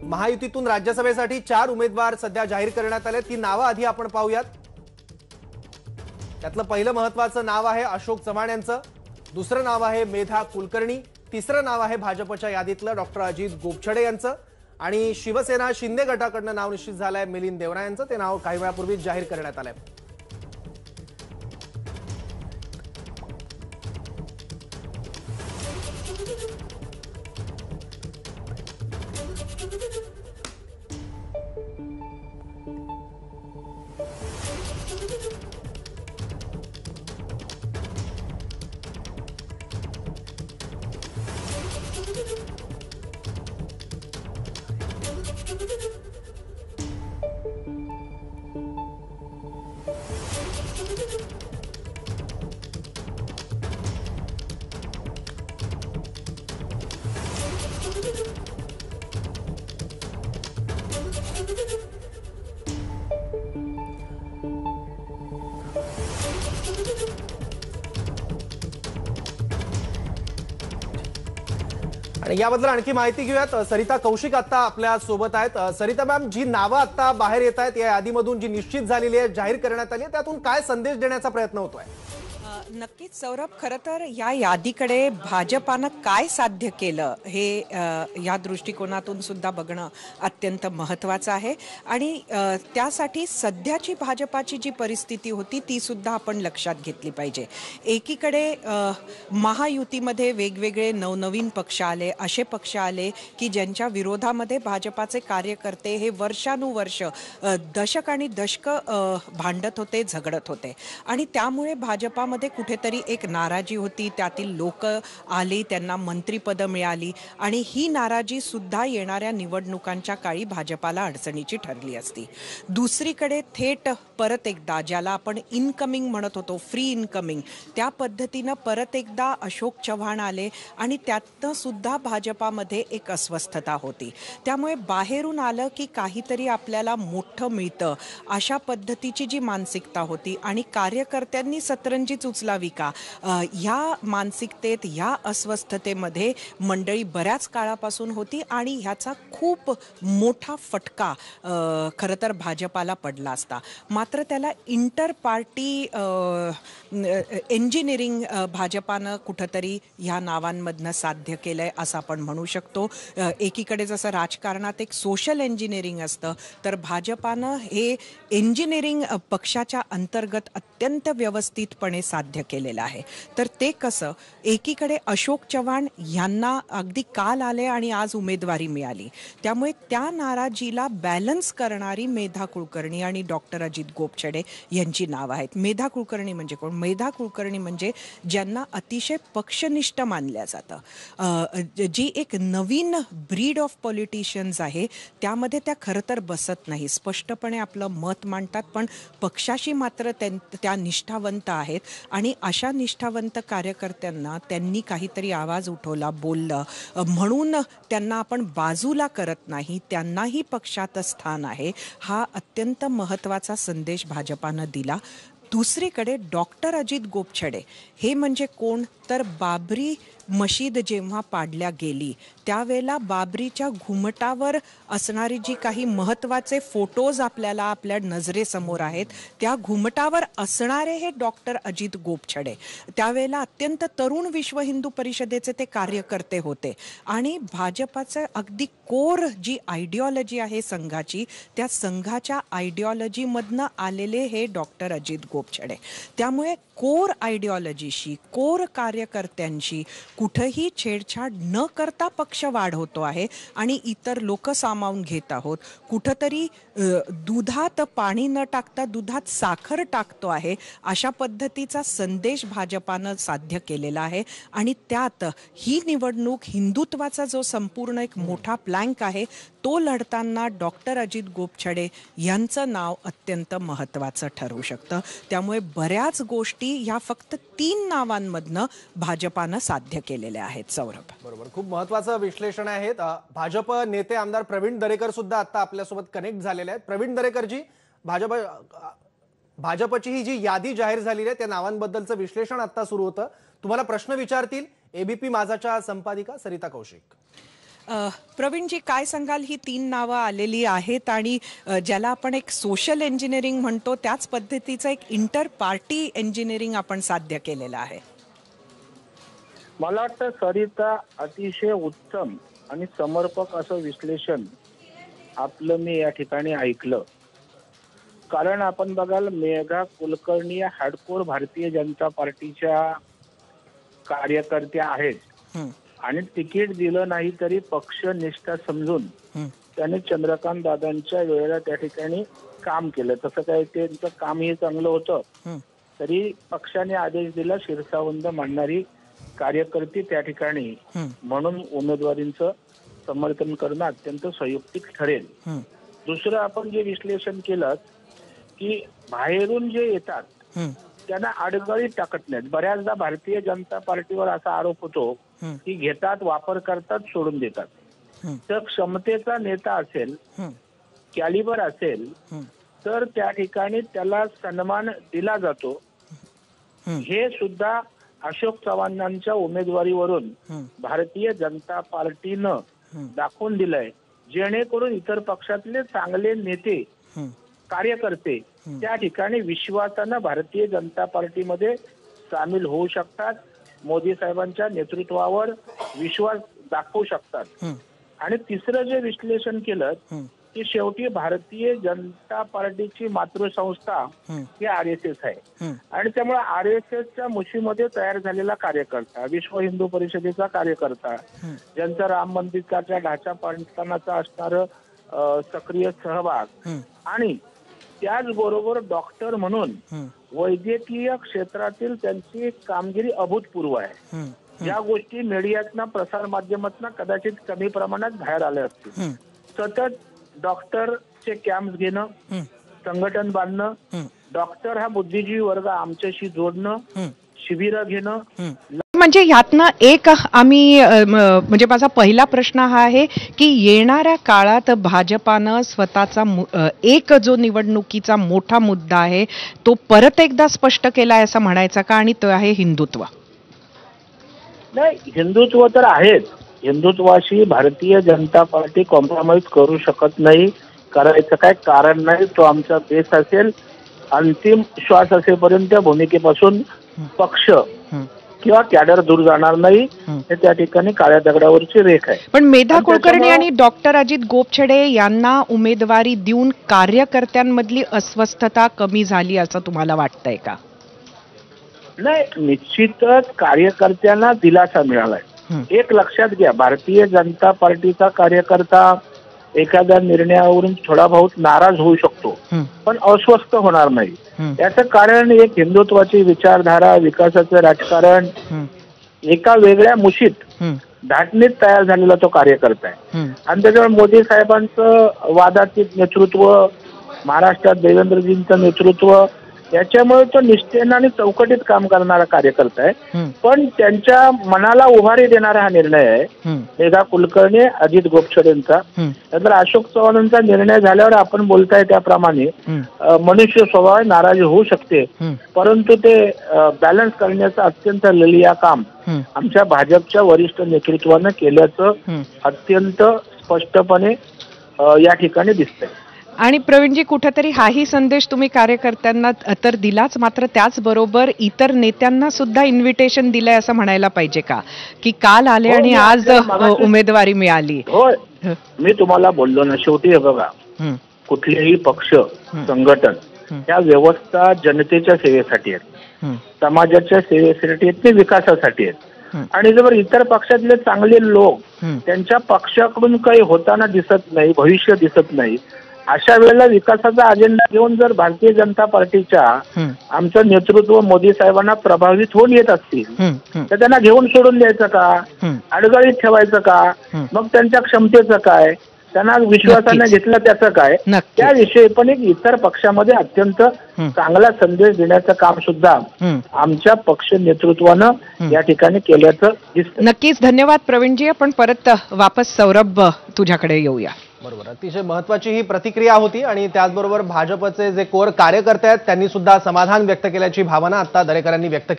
महायुतीतून राज्यसभेसाठी 4 उमेदवार सध्या जाहीर करण्यात आले। ती नावं आधी आपण पाहूयात। त्यातलं पहिलं महत्त्वाचं नाव आहे अशोक चव्हाण यांचं, दुसरं नाव आहे मेधा कुलकर्णी, तिसरं नाव आहे भाजपच्या यादीतलं डॉक्टर अजित गोपछडे यांचं आणि शिवसेना शिंदे गटाकडनं नाव निश्चित झालंय मिलिंद देवरा यांचं। ते नाव काही वेळापूर्वी जाहीर करण्यात आलंय। आणि याबद्दल आणखी माहिती घेऊयात। सरिता कौशिक आता आपल्या सोबत आहेत। सरिता मॅम, जी नावं आता बाहेर येत आहेत या यादीमधून जी निश्चित झालेली आहे, जाहीर करण्यात आली आहे, त्यातून काय संदेश देण्याचा प्रयत्न होतोय? नक्कीच सौरभ, खरं तर या यादीकडे भाजपानं काय साध्य केलं हे या दृष्टिकोनातून सुद्धा बघणं अत्यंत महत्त्वाचं आहे आणि त्यासाठी सध्याची भाजपाची जी परिस्थिती होती ती सुद्धा आपण लक्षात घेतली पाहिजे। एकीकडे महायुतीमध्ये वेगवेगळे नवनवीन पक्ष आले, असे पक्ष आले की ज्यांच्या विरोधामध्ये भाजपाचे कार्यकर्ते हे वर्षानुवर्ष दशक आणि दशकं भांडत होते, झगडत होते आणि त्यामुळे भाजपामध्ये कुठेतरी एक नाराजी होती। त्यातील लोक आले, त्यांना मंत्रिपद मिळाली आणि ही नाराजी सुद्धा येणाऱ्या निवडणुकांच्या काळी भाजपाला अडचणीची ठरली असती। दुसरीकडे थेट परत एकदा ज्याला आपण इनकमिंग म्हणत होतो, फ्री इनकमिंग, त्या पद्धतीनं परत एकदा अशोक चव्हाण आले आणि त्यातनं सुद्धा भाजपामध्ये एक अस्वस्थता होती। त्यामुळे बाहेरून आलं की काहीतरी आपल्याला मोठं मिळतं अशा पद्धतीची जी मानसिकता होती आणि कार्यकर्त्यांनी सतरंजीच उचलावी का, ह्या मानसिकतेत, ह्या अस्वस्थतेमध्ये मंडळी बऱ्याच काळापासून होती आणि ह्याचा खूप मोठा फटका खरं तर भाजपाला पडला असता। मात्र त्याला इंटर पार्टी इंजिनिअरिंग भाजपानं कुठंतरी ह्या नावांमधनं साध्य केलंय असं आपण म्हणू शकतो। एकीकडे जसं राजकारणात एक सोशल इंजिनिअरिंग असतं, तर भाजपानं हे इंजिनिअरिंग पक्षाच्या अंतर्गत अत्यंत व्यवस्थितपणे साध्य केलेलं आहे। तर ते कसं, एकीकडे अशोक चव्हाण यांना अगदी काल आले आणि आज उमेदवारी मिळाली, त्यामुळे त्या नाराजीला बॅलन्स करणारी मेधा कुलकर्णी आणि डॉक्टर अजित गोपछडे यांची नाव आहेत। मेधा कुलकर्णी म्हणजे कोण? मेधा कुलकर्णी म्हणजे ज्यांना अतिशय पक्षनिष्ठ मानलं जातं, जी एक नवीन ब्रीड ऑफ पॉलिटिशियन्स आहे, त्यामध्ये त्या खरं तर बसत नाही, स्पष्टपणे आपलं मत मांडतात, पण पक्षाशी मात्र त्या निष्ठावंत आहेत आणि अशा निष्ठावंत कार्यकर्त्यांना त्यांनी काहीतरी आवाज उठवला, बोललं म्हणून त्यांना आपण बाजूला करत नाही, त्यांनाही पक्षात स्थान आहे, हा अत्यंत महत्त्वाचा संदेश भाजपानं दिला। दुसरीकडे डॉक्टर अजित गोपछडे हे म्हणजे कोण? तर बाबरी मशीद जेव्हा पाडल्या गेली त्यावेळेला बाबरीच्या घुमटावर असणारी जी काही महत्त्वाचे फोटोज आपल्याला आपल्या नजरेसमोर आहेत, त्या घुमटावर असणारे हे डॉक्टर अजित गोपछडे त्यावेळेला अत्यंत तरुण विश्व हिंदू परिषदेचे ते कार्यकर्ते होते आणि भाजपाचं अगदी कोर जी आयडिओलॉजी आहे संघाची, त्या संघाच्या आयडिओलॉजीमधनं आलेले हे डॉक्टर अजित गोपछडे। त्यामुळे कोर आयडिओलॉजीशी, कोर कार्यकर्त्यांशी कुठेही छेडछाड न करता पक्ष वाढवतो आहे आणि इतर लोक सामावून घेत आहोत। कुठंतरी दुधात पाणी न टाकता दुधात साखर टाकतो आहे, अशा पद्धतीचा संदेश भाजपानं साध्य केलेला आहे आणि त्यात ही निवडणूक हिंदुत्वाचा जो संपूर्ण एक मोठा प्लॅंक आहे तो लढताना डॉक्टर अजित गोपछडे यांचं नाव अत्यंत महत्त्वाचं ठरू शकतं। त्यामुळे बऱ्याच गोष्टी ह्या फक्त 3 नावांमधनं भाजपानं साध्य केलेल्या आहेत। सौरभ, बरोबर, खूप महत्त्वाचं विश्लेषण आहे। भाजप नेते आमदार प्रवीण दरेकर सुद्धा आता आपल्यासोबत कनेक्ट झालेले आहेत। प्रवीण दरेकरजी, भाजपची ही जी यादी जाहीर झालेली आहे त्या नावांबद्दलचं विश्लेषण आता सुरू होतं। तुम्हाला प्रश्न विचारतील एबीपी माझाच्या संपादिका सरिता कौशिक। प्रवीणजी, काय सांगाल? ही 3 नावं आलेली आहेत आणि ज्याला आपण एक सोशल इंजिनिअरिंग म्हणतो त्याच पद्धतीचं एक इंटर पार्टी इंजिनिअरिंग आपण साध्य केलेलं आहे. मला वाटतं सरिता अतिशय उत्तम आणि समर्पक असं विश्लेषण आपलं मी या ठिकाणी ऐकलं. कारण आपण बघाल, मेघा कुलकर्णी या हार्डकोर भारतीय जनता पार्टीच्या कार्यकर्त्या आहेत हं, आणि तिकीट दिलं नाही तरी पक्ष निष्ठा समजून हं, त्याने चंद्रकांत दादांच्या वेळेला त्या ठिकाणी काम केलं. तसं काही त्यांचं कामही चांगलं होतं, हं, तरी पक्षाने आदेश दिला शिरसावंत मांडणारी कार्यकर्ती त्या ठिकाणी हं, म्हणून उमेदवारींचं समर्थन करणं अत्यंत संयुक्तिक ठरेल. हं, दुसरं आपण जे विश्लेषण केलं की बाहेरून जे येतात हं, त्यांना अडगळीत टाकत नाहीत. बऱ्याचदा भारतीय जनता पार्टीवर असा आरोप होतो हं, की घेतात, वापर करतात, सोडून देतात. हं, तर क्षमतेचा नेता असेल, हं, कॅलिबर असेल, हं, तर त्या ठिकाणी त्याला सन्मान दिला जातो. हं, हे सुद्धा अशोक चव्हाणांच्या उमेदवारीवरून हं, भारतीय जनता पार्टीनं हं, दाखवून दिलंय, जेणेकरून इतर पक्षातले चांगले नेते, हं, कार्यकर्ते त्या ठिकाणी विश्वासानं भारतीय जनता पार्टीमध्ये सामील होऊ शकतात, मोदी साहेबांच्या नेतृत्वावर विश्वास दाखवू शकतात. हं, आणि तिसरं जे विश्लेषण केलं हं, की शेवटी भारतीय जनता पार्टीची मातृसंस्था हं, ही RSS आहे हं, आणि त्यामुळे RSSच्या मुशीमध्ये तयार झालेला कार्यकर्ता, विश्व हिंदू परिषदेचा कार्यकर्ता, हं, ज्यांचा राम मंदिराच्या ढाचा पाडतानाचा असणारं सक्रिय सहभाग हं, आणि त्याचबरोबर डॉक्टर म्हणून हं, वैद्यकीय क्षेत्रातील त्यांची कामगिरी अभूतपूर्व आहे. हं, ज्या गोष्टी मीडियातनं, प्रसार माध्यमातनं कदाचित कमी प्रमाणात बाहेर आल्या असतील. हं, सतत डॉक्टरचे कॅम्प घेणं, हं, संघटन बांधणं, हं, डॉक्टर हा बुद्धिजीवी वर्ग आमच्याशी जोडणं, हं, शिबिरं घेणं. हं. म्हणजे ह्यातनं एक आम्ही म्हणजे माझा पहिला प्रश्न हा आहे की येणाऱ्या काळात भाजपानं स्वतःचा एक जो निवडणुकीचा मोठा मुद्दा आहे तो परत एकदा स्पष्ट केलाय असं म्हणायचं का? आणि तो आहे हिंदुत्व. नाही, हिंदुत्व तर आहेच. हिंदुत्वाशी भारतीय जनता पार्टी कॉम्प्रोमाइज करू शकत नाही. करायचं काय कारण नाही. तो आमचा बेस असेल. अंतिम श्वास असेपर्यंत त्या भूमिकेपासून पक्ष हं, किंवा कॅडर दूर जाणार नाही. हं. हे त्या ठिकाणी काळ्या दगडावरची रेख आहे. पण मेधा आणि कुलकर्णी त्याच्यामुळं- आणि डॉक्टर अजित गोपछडे यांना उमेदवारी देऊन कार्यकर्त्यांमधली अस्वस्थता कमी झाली असं तुम्हाला वाटतंय का? नाही, निश्चितच कार्यकर्त्यांना दिलासा मिळालाय. हं, एक लक्षात घ्या, भारतीय जनता पार्टीचा कार्यकर्ता एखाद्या निर्णयावरून थोडा बहुत नाराज होऊ शकतो, हं, पण अस्वस्थ होणार नाही. हं, याचं कारण एक हिंदुत्वाची विचारधारा, विकासाचं राजकारण, हं, एका वेगळ्या मुशीत हं, धाटणीत तयार झालेला तो कार्यकर्ता आहे. हं, आणि त्याच्यामुळे मोदी साहेबांचं वादातीत नेतृत्व, महाराष्ट्रात देवेंद्रजींचं नेतृत्व, याच्यामुळे तो निष्ठेनं आणि चौकटीत काम करणारा कार्यकर्ता आहे. हं, पण त्यांच्या मनाला उभारी देणारा हा निर्णय आहे हं, मेघा कुलकर्णी, अजित गोपछडेंचा. हं, नंतर अशोक चव्हाणांचा निर्णय झाल्यावर आपण बोलताय त्याप्रमाणे हं, मनुष्य स्वभाव नाराजी होऊ शकते, हं, परंतु ते बॅलन्स करण्याचं अत्यंत ललिया काम हं, आमच्या भाजपच्या वरिष्ठ नेतृत्वानं केल्याचं हं. अत्यंत स्पष्टपणे या ठिकाणी दिसतंय. आणि प्रवीणजी, कुठेतरी हाही संदेश तुम्ही कार्यकर्त्यांना तर दिलाच, मात्र त्याचबरोबर इतर नेत्यांना सुद्धा इन्व्हिटेशन दिलंय असं म्हणायला पाहिजे का? की काल आले हो, आणि मी आज आपल्या मागाशी- उमेदवारी मिळाली. होय, मी तुम्हाला बोललो ना, शेवटी हे बघा, हं, कुठलेही पक्ष, संघटन, हं. या व्यवस्था जनतेच्या सेवेसाठी आहेत, हं, समाजाच्या सेवेसाठी आहेत, ते विकासासाठी आहेत. हं, आणि जर इतर पक्षातले चांगले लोक हं, त्यांच्या पक्षाकडून काही होताना दिसत नाही, भविष्य दिसत नाही, अशा वेळेला विकासाचा अजेंडा घेऊन जर भारतीय जनता पार्टीच्या हं, आमचं नेतृत्व मोदी साहेबांना प्रभावित होऊन येत असतील, हं, हं, तर त्यांना घेऊन सोडून द्यायचं का? हं. अडगळीत ठेवायचं का? हं. मग त्यांच्या क्षमतेचं काय? त्यांना विश्वासाने नक्कीच. घेतलं त्याचं काय? नक्कीच. त्याविषयी पण एक इतर पक्षामध्ये अत्यंत हं. चांगला संदेश देण्याचं काम सुद्धा हं. आमच्या पक्ष नेतृत्वानं या ठिकाणी केल्याचं दिसतं. नक्कीच. धन्यवाद प्रवीणजी. आपण परत वापस सौरभ तुझ्याकडे येऊया. बरोबर, अतिशय महत्वाची ही प्रतिक्रिया होती आणि त्याचबरोबर भाजपचे जे कोर कार्यकर्ते आहेत त्यांनी सुद्धा समाधान व्यक्त केल्याची भावना आता दरेकरांनी व्यक्त